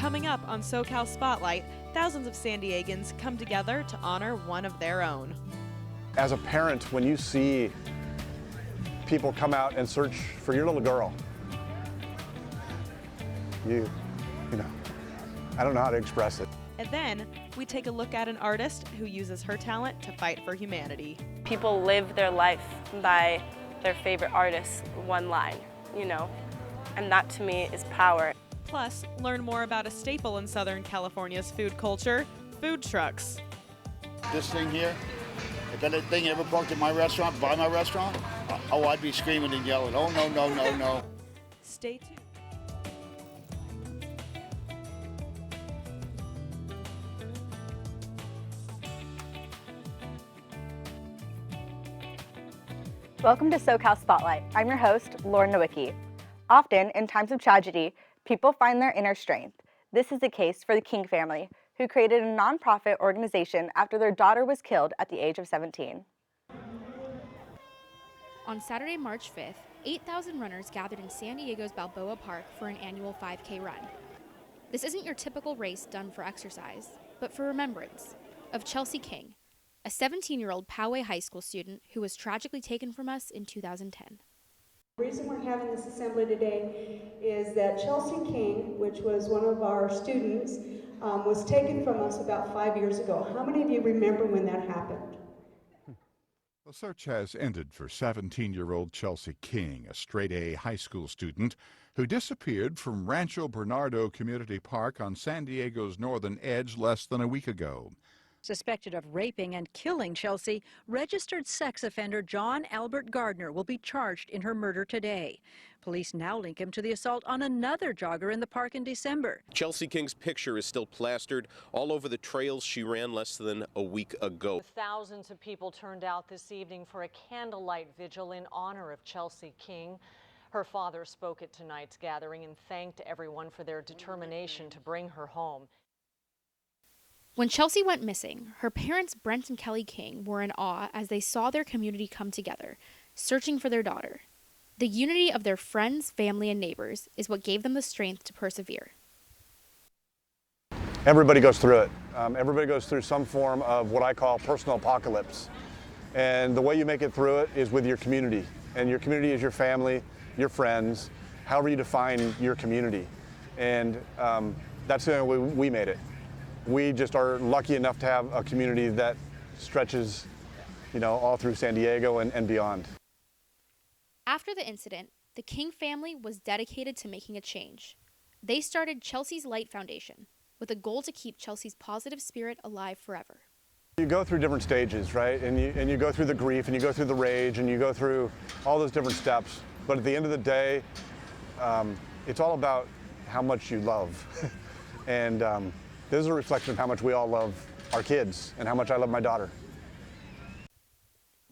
Coming up on SoCal Spotlight, thousands of San Diegans come together to honor one of their own. As a parent, when you see people come out and search for your little girl, you know, I don't know how to express it. And then we take a look at an artist who uses her talent to fight for humanity. People live their life by their favorite artist's one line, and that to me is power. Plus, learn more about a staple in Southern California's food culture, food trucks. This thing here, if that thing ever parked at my restaurant, by my restaurant, oh, I'd be screaming and yelling, oh, no, no, no, no. Stay tuned. Welcome to SoCal Spotlight. I'm your host, Lauren Nowicki. Often, in times of tragedy, people find their inner strength. This is the case for the King family, who created a nonprofit organization after their daughter was killed at the age of 17. On Saturday, March 5th, 8,000 runners gathered in San Diego's Balboa Park for an annual 5K run. This isn't your typical race done for exercise, but for remembrance of Chelsea King, a 17-year-old Poway High School student who was tragically taken from us in 2010. The reason we're having this assembly today is that Chelsea King, which was one of our students, was taken from us about 5 years ago. How many of you remember when that happened? The search has ended for 17-year-old Chelsea King, a straight-A high school student who disappeared from Rancho Bernardo Community Park on San Diego's northern edge less than a week ago. Suspected of raping and killing Chelsea, registered sex offender John Albert Gardner will be charged in her murder today. Police now link him to the assault on another jogger in the park in December. Chelsea King's picture is still plastered all over the trails she ran less than a week ago. Thousands of people turned out this evening for a candlelight vigil in honor of Chelsea King. Her father spoke at tonight's gathering and thanked everyone for their determination to bring her home. When Chelsea went missing, her parents, Brent and Kelly King, were in awe as they saw their community come together, searching for their daughter. The unity of their friends, family, and neighbors is what gave them the strength to persevere. Everybody goes through it. Everybody goes through some form of what I call personal apocalypse. And the way you make it through it is with your community. And your community is your family, your friends, however you define your community. And that's the way we made it. We just are lucky enough to have a community that stretches, all through San Diego and beyond. After the incident, the King family was dedicated to making a change. They started Chelsea's Light Foundation with a goal to keep Chelsea's positive spirit alive forever. You go through different stages, right? And you go through the grief, and you go through the rage, and you go through all those different steps. But at the end of the day, it's all about how much you love. And this is a reflection of how much we all love our kids and how much I love my daughter.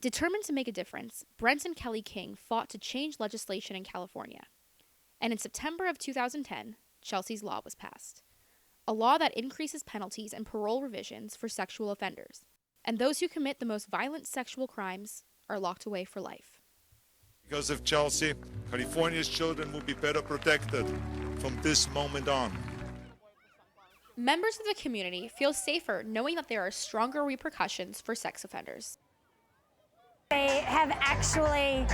Determined to make a difference, Brent and Kelly King fought to change legislation in California. And in September of 2010, Chelsea's Law was passed. A law that increases penalties and parole revisions for sexual offenders. And those who commit the most violent sexual crimes are locked away for life. Because of Chelsea, California's children will be better protected from this moment on. Members of the community feel safer knowing that there are stronger repercussions for sex offenders. They have actually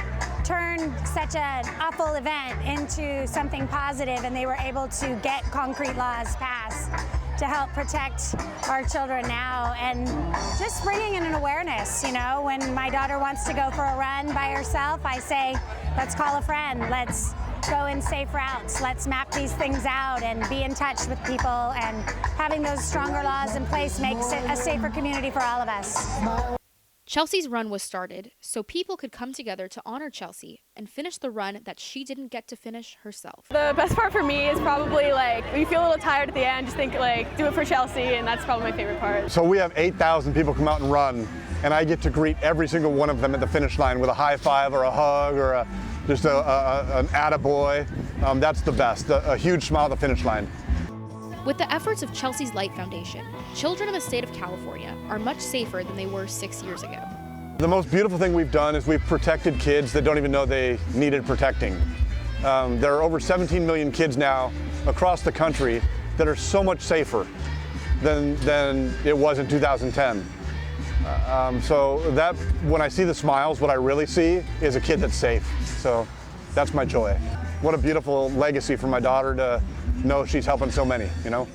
turned such an awful event into something positive, and they were able to get concrete laws passed to help protect our children now, and just bringing in an awareness. When my daughter wants to go for a run by herself, I say, let's call a friend, let's go in safe routes, let's map these things out and be in touch with people, and having those stronger laws in place makes it a safer community for all of us. Chelsea's run was started so people could come together to honor Chelsea and finish the run that she didn't get to finish herself. The best part for me is probably when you feel a little tired at the end, just think do it for Chelsea, and that's probably my favorite part. So we have 8,000 people come out and run, and I get to greet every single one of them at the finish line with a high five or a hug or just an attaboy. That's the best, a huge smile at the finish line. With the efforts of Chelsea's Light Foundation, children in the state of California are much safer than they were 6 years ago. The most beautiful thing we've done is we've protected kids that don't even know they needed protecting. There are over 17 million kids now across the country that are so much safer than it was in 2010. So that, when I see the smiles, what I really see is a kid that's safe. So that's my joy. What a beautiful legacy for my daughter to know she's helping so many, you know?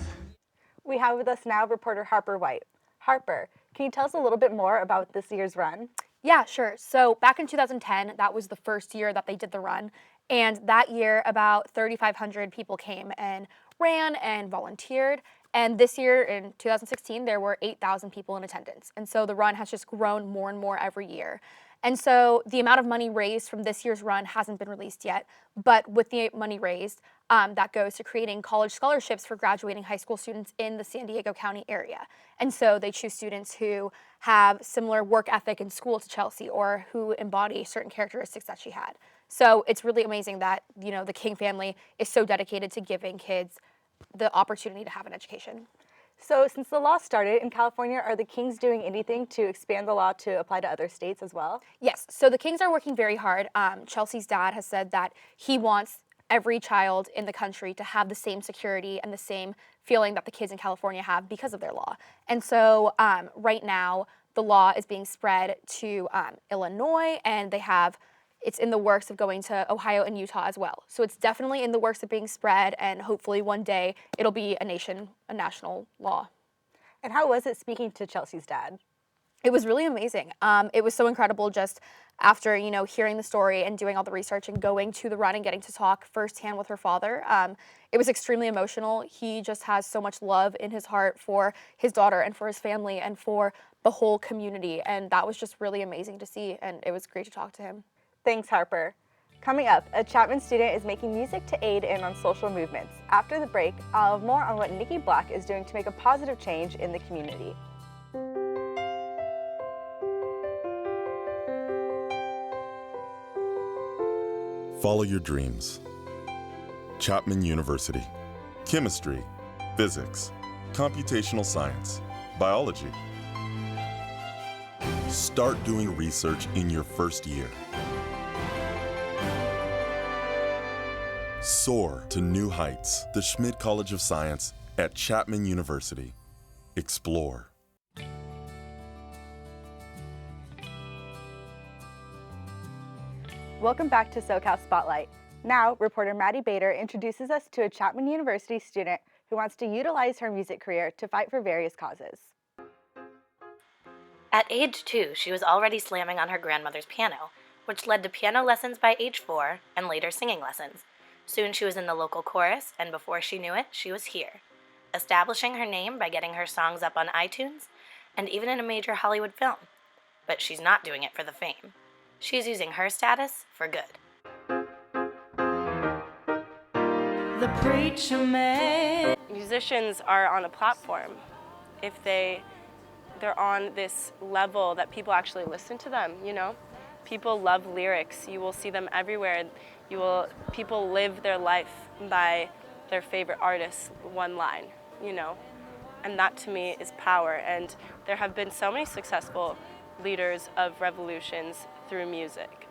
We have with us now reporter Harper White. Harper, can you tell us a little bit more about this year's run? Yeah, sure. So back in 2010, that was the first year that they did the run. And that year, about 3,500 people came and ran and volunteered. And this year, in 2016, there were 8,000 people in attendance. And so the run has just grown more and more every year. And so the amount of money raised from this year's run hasn't been released yet. But with the money raised, that goes to creating college scholarships for graduating high school students in the San Diego County area. And so they choose students who have similar work ethic in school to Chelsea, or who embody certain characteristics that she had. So it's really amazing that, you know, the King family is so dedicated to giving kids the opportunity to have an education. So since the law started in California, are the Kings doing anything to expand the law to apply to other states as well? Yes, so the Kings are working very hard. Chelsea's dad has said that he wants every child in the country to have the same security and the same feeling that the kids in California have because of their law. And so right now, the law is being spread to Illinois, and it's in the works of going to Ohio and Utah as well. So it's definitely in the works of being spread, and hopefully one day it'll be a national law. And how was it speaking to Chelsea's dad? It was really amazing. It was so incredible just after, you know, hearing the story and doing all the research and going to the run and getting to talk firsthand with her father. It was extremely emotional. He just has so much love in his heart for his daughter and for his family and for the whole community. And that was just really amazing to see, and it was great to talk to him. Thanks, Harper. Coming up, a Chapman student is making music to aid in on social movements. After the break, I'll have more on what Nikki Black is doing to make a positive change in the community. Follow your dreams. Chapman University. Chemistry, physics, computational science, biology. Start doing research in your first year. Soar to new heights. The Schmidt College of Science at Chapman University. Explore. Welcome back to SoCal Spotlight. Now, reporter Maddie Bader introduces us to a Chapman University student who wants to utilize her music career to fight for various causes. At age 2, she was already slamming on her grandmother's piano, which led to piano lessons by age 4 and later singing lessons. Soon she was in the local chorus, and before she knew it, she was here, establishing her name by getting her songs up on iTunes and even in a major Hollywood film. But she's not doing it for the fame. She's using her status for good. The preacher man. Musicians are on a platform. If they're on this level that people actually listen to them, you know? People love lyrics. You will see them everywhere. People live their life by their favorite artist's one line, you know? And that to me is power. And there have been so many successful leaders of revolutions through music.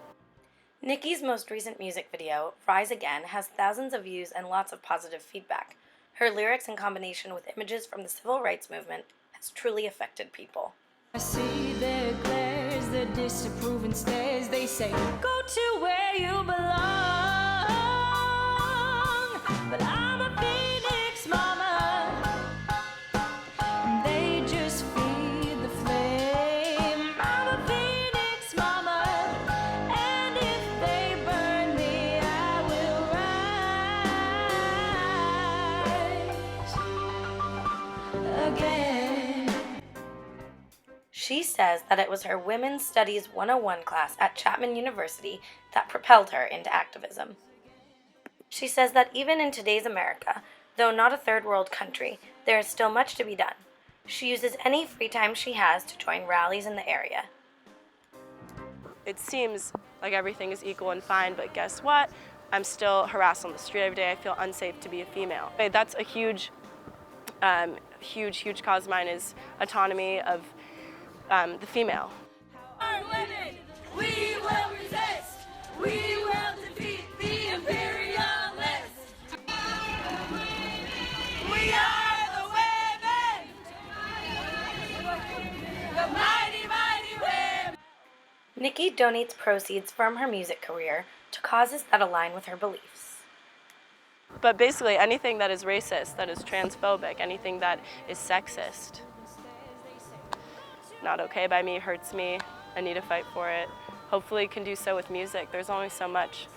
Nikki's most recent music video, Rise Again, has thousands of views and lots of positive feedback. Her lyrics in combination with images from the civil rights movement has truly affected people. I see their glares, their disapproving stares. They say, go to where you belong. But I'm a phoenix, mama. And they just feed the flame. I'm a phoenix, mama. And if they burn me, I will rise again. She says that it was her Women's Studies 101 class at Chapman University that propelled her into activism. She says that even in today's America, though not a third world country, there is still much to be done. She uses any free time she has to join rallies in the area. It seems like everything is equal and fine, but guess what? I'm still harassed on the street every day. I feel unsafe to be a female. That's a huge cause of mine, is autonomy of the female. Our women, we will resist. We will defeat the imperialists. We are donates proceeds from her music career to causes that align with her beliefs. But basically anything that is racist, that is transphobic, anything that is sexist, not okay by me, hurts me, I need to fight for it. Hopefully can do so with music. There's only so much.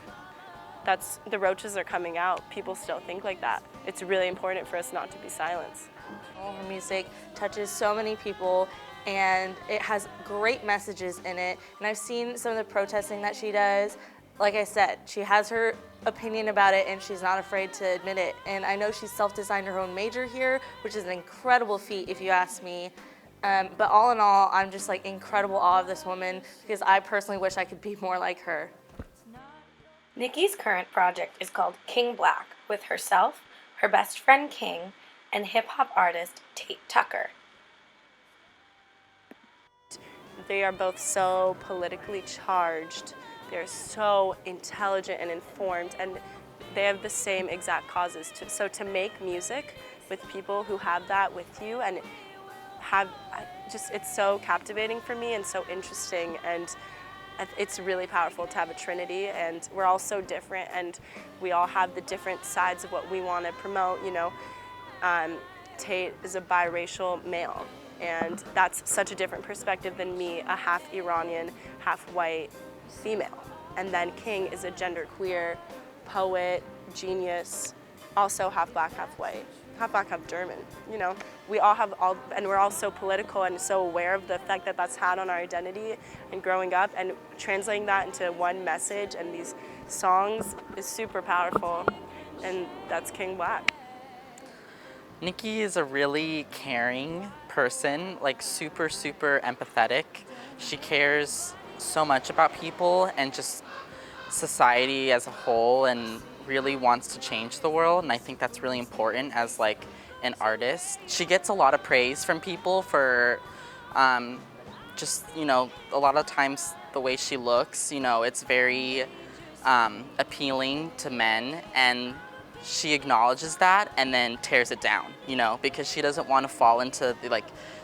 The roaches are coming out. People still think like that. It's really important for us not to be silenced. All her music touches so many people, and it has great messages in it. And I've seen some of the protesting that she does. Like I said, she has her opinion about it and she's not afraid to admit it. And I know she's self-designed her own major here, which is an incredible feat if you ask me. But all in all, I'm just like incredible awe of this woman because I personally wish I could be more like her. Nikki's current project is called King Black, with herself, her best friend King, and hip-hop artist Tate Tucker. They are both so politically charged. They're so intelligent and informed, and they have the same exact causes. So to make music with people who have that with you and it's so captivating for me and so interesting, and it's really powerful to have a trinity, and we're all so different, and we all have the different sides of what we want to promote, you know. Tate is a biracial male, and that's such a different perspective than me, a half Iranian, half white female. And then King is a genderqueer poet, genius, also half black, half white, half black, half German. You know, we all have and we're all so political and so aware of the effect that that's had on our identity and growing up, and translating that into one message and these songs is super powerful, and that's King Black. Nikki is a really caring person, like super, super empathetic. She cares so much about people and just society as a whole, and really wants to change the world, and I think that's really important as like an artist. She gets a lot of praise from people for just, you know, a lot of times the way she looks, you know, it's very appealing to men, and she acknowledges that and then tears it down, you know, because she doesn't want to fall into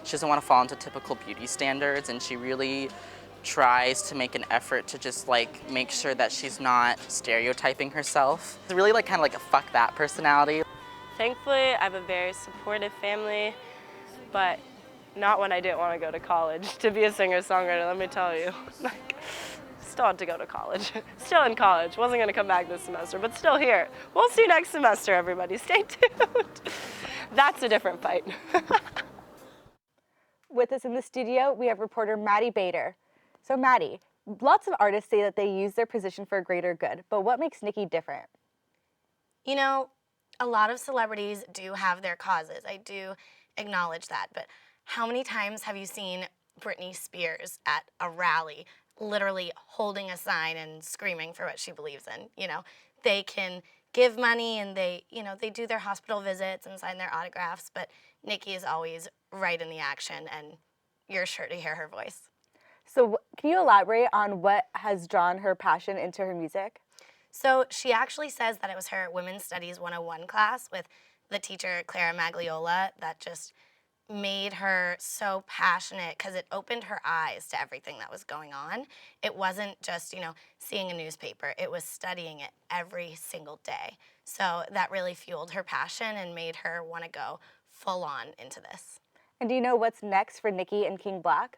typical beauty standards, and she really tries to make an effort to just like make sure that she's not stereotyping herself. It's really like kind of like a fuck that personality. Thankfully, I have a very supportive family, but not when I didn't want to go to college to be a singer-songwriter, let me tell you. Like, still had to go to college. Still in college. Wasn't going to come back this semester, but still here. We'll see you next semester, everybody. Stay tuned. That's a different fight. With us in the studio, we have reporter Maddie Bader. So Maddie, lots of artists say that they use their position for a greater good, but what makes Nikki different? You know, a lot of celebrities do have their causes. I do acknowledge that, but how many times have you seen Britney Spears at a rally literally holding a sign and screaming for what she believes in? You know, they can give money and they do their hospital visits and sign their autographs, but Nikki is always right in the action, and you're sure to hear her voice. So can you elaborate on what has drawn her passion into her music? So she actually says that it was her Women's Studies 101 class with the teacher Clara Magliola that just made her so passionate, because it opened her eyes to everything that was going on. It wasn't just, you know, seeing a newspaper. It was studying it every single day. So that really fueled her passion and made her want to go full on into this. And do you know what's next for Nikki and King Black?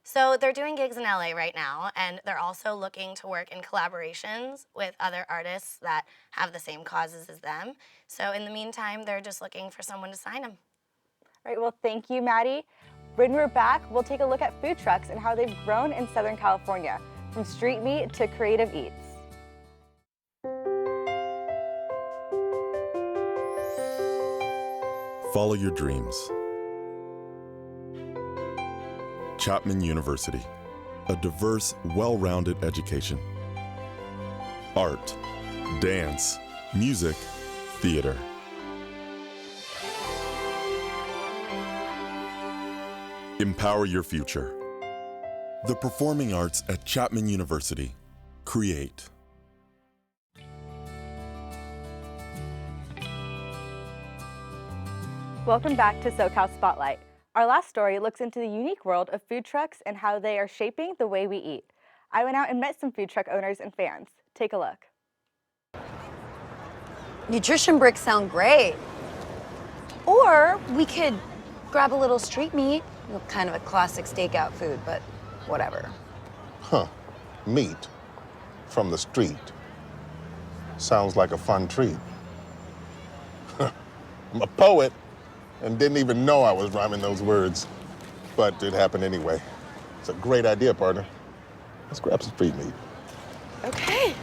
So they're doing gigs in LA right now, and they're also looking to work in collaborations with other artists that have the same causes as them. So in the meantime, they're just looking for someone to sign them. All right, well, thank you, Maddie. When we're back, we'll take a look at food trucks and how they've grown in Southern California, from street meat to creative eats. Follow your dreams. Chapman University, a diverse, well-rounded education. Art, dance, music, theater. Empower your future. The performing arts at Chapman University. Create. Welcome back to SoCal Spotlight. Our last story looks into the unique world of food trucks and how they are shaping the way we eat. I went out and met some food truck owners and fans. Take a look. Nutrition bricks sound great. Or we could grab a little street meat. Kind of a classic stakeout food, but whatever. Huh. Meat from the street. Sounds like a fun treat. I'm a poet and didn't even know I was rhyming those words. But it happened anyway. It's a great idea, partner. Let's grab some street meat. Okay.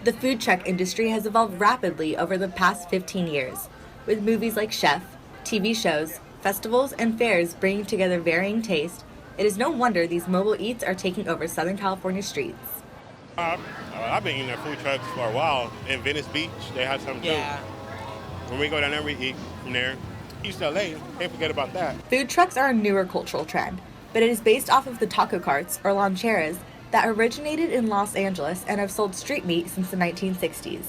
The food truck industry has evolved rapidly over the past 15 years, with movies like Chef, TV shows, festivals, and fairs bringing together varying tastes. It is no wonder these mobile eats are taking over Southern California streets. I've been eating at food trucks for a while. In Venice Beach, they have some too. When we go down there, we eat from there. East LA, can't forget about that. Food trucks are a newer cultural trend, but it is based off of the taco carts, or loncheras, that originated in Los Angeles and have sold street meat since the 1960s.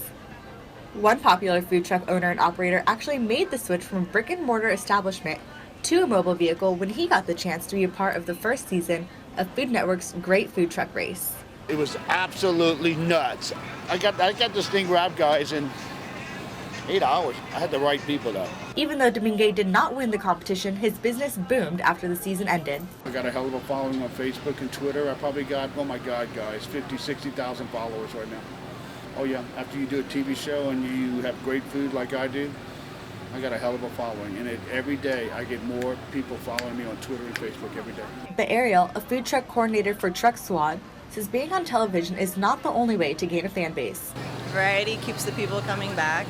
One popular food truck owner and operator actually made the switch from a brick-and-mortar establishment to a mobile vehicle when he got the chance to be a part of the first season of Food Network's Great Food Truck Race. It was absolutely nuts. I got this thing wrapped, guys, in 8 hours. I had the right people, though. Even though Domingue did not win the competition, his business boomed after the season ended. I got a hell of a following on Facebook and Twitter. I probably got, oh my God, guys, 50, 60,000 followers right now. Oh yeah, after you do a TV show and you have great food like I do, I got a hell of a following. And every day I get more people following me on Twitter and Facebook every day. But Ariel, a food truck coordinator for Truck Squad, says being on television is not the only way to gain a fan base. Variety keeps the people coming back.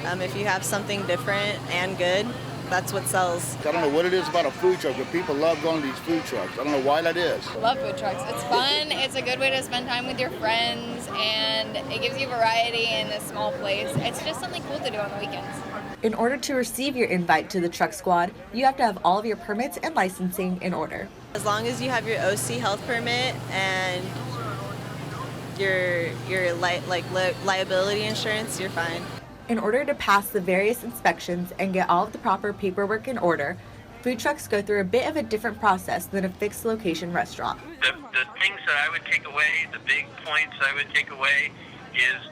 If you have something different and good, that's what sells. I don't know what it is about a food truck, but people love going to these food trucks. I don't know why that is. Love food trucks. It's fun, it's a good way to spend time with your friends, and it gives you variety in a small place. It's just something cool to do on the weekends. In order to receive your invite to the Truck Squad, you have to have all of your permits and licensing in order. As long as you have your OC health permit and your liability insurance, you're fine. In order to pass the various inspections and get all of the proper paperwork in order, food trucks go through a bit of a different process than a fixed location restaurant. The things that I would take away, the big points I would take away is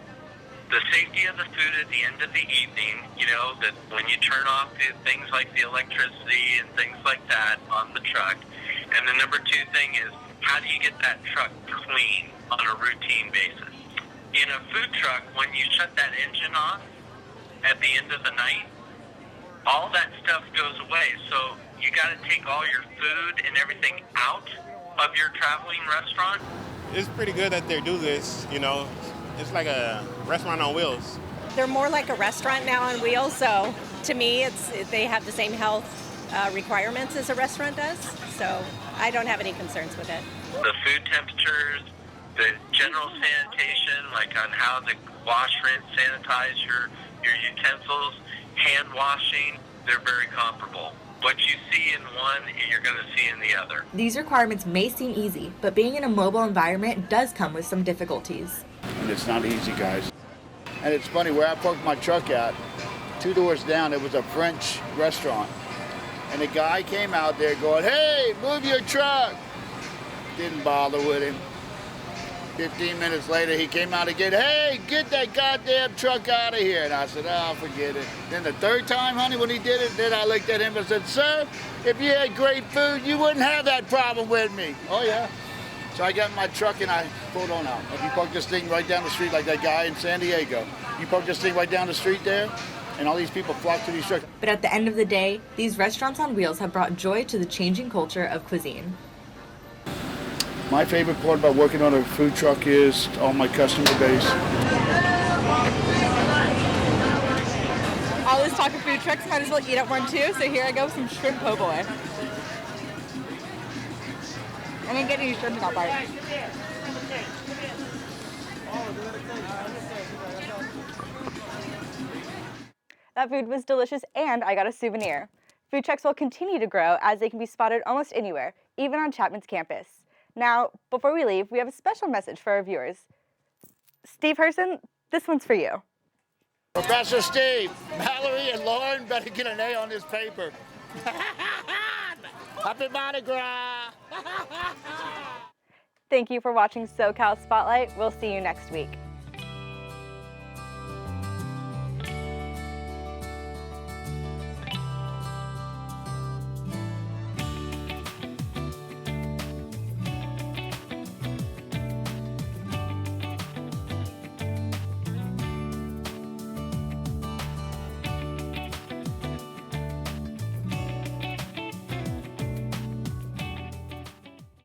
the safety of the food at the end of the evening, you know, that when you turn off things like the electricity and things like that on the truck. And the number two thing is, how do you get that truck clean on a routine basis? In a food truck, when you shut that engine off at the end of the night, all that stuff goes away. So you got to take all your food and everything out of your traveling restaurant. It's pretty good that they do this, you know. It's like a restaurant on wheels. They're more like a restaurant now on wheels, so to me, they have the same health requirements as a restaurant does, so I don't have any concerns with it. The food temperatures, the general sanitation, like on how to wash, rinse, sanitize your utensils, hand washing, they're very comparable. What you see in one, you're going to see in the other. These requirements may seem easy, but being in a mobile environment does come with some difficulties. And it's not easy, guys. And it's funny, where I parked my truck at, 2 doors down, there was a French restaurant. And a guy came out there going, "Hey, move your truck." Didn't bother with him. 15 minutes later, he came out again, "Hey, get that goddamn truck out of here." And I said, "Oh, forget it." Then the third time, honey, when he did it, then I looked at him and said, "Sir, if you had great food, you wouldn't have that problem with me." Oh, yeah. So I got in my truck and I pulled on out. If you park this thing right down the street like that guy in San Diego, you park this thing right down the street there, and all these people flock to these trucks. But at the end of the day, these restaurants on wheels have brought joy to the changing culture of cuisine. My favorite part about working on a food truck is all my customer base. All this talk of food trucks, might as well eat at one too, so here I go with some shrimp po' boy. I didn't get any shrimp in that bite. That food was delicious and I got a souvenir. Food trucks will continue to grow as they can be spotted almost anywhere, even on Chapman's campus. Now, before we leave, we have a special message for our viewers. Steve Hirsen, this one's for you. Professor Steve, Mallory and Lauren better get an A on this paper. Happy Mardi Gras! Thank you for watching SoCal Spotlight. We'll see you next week.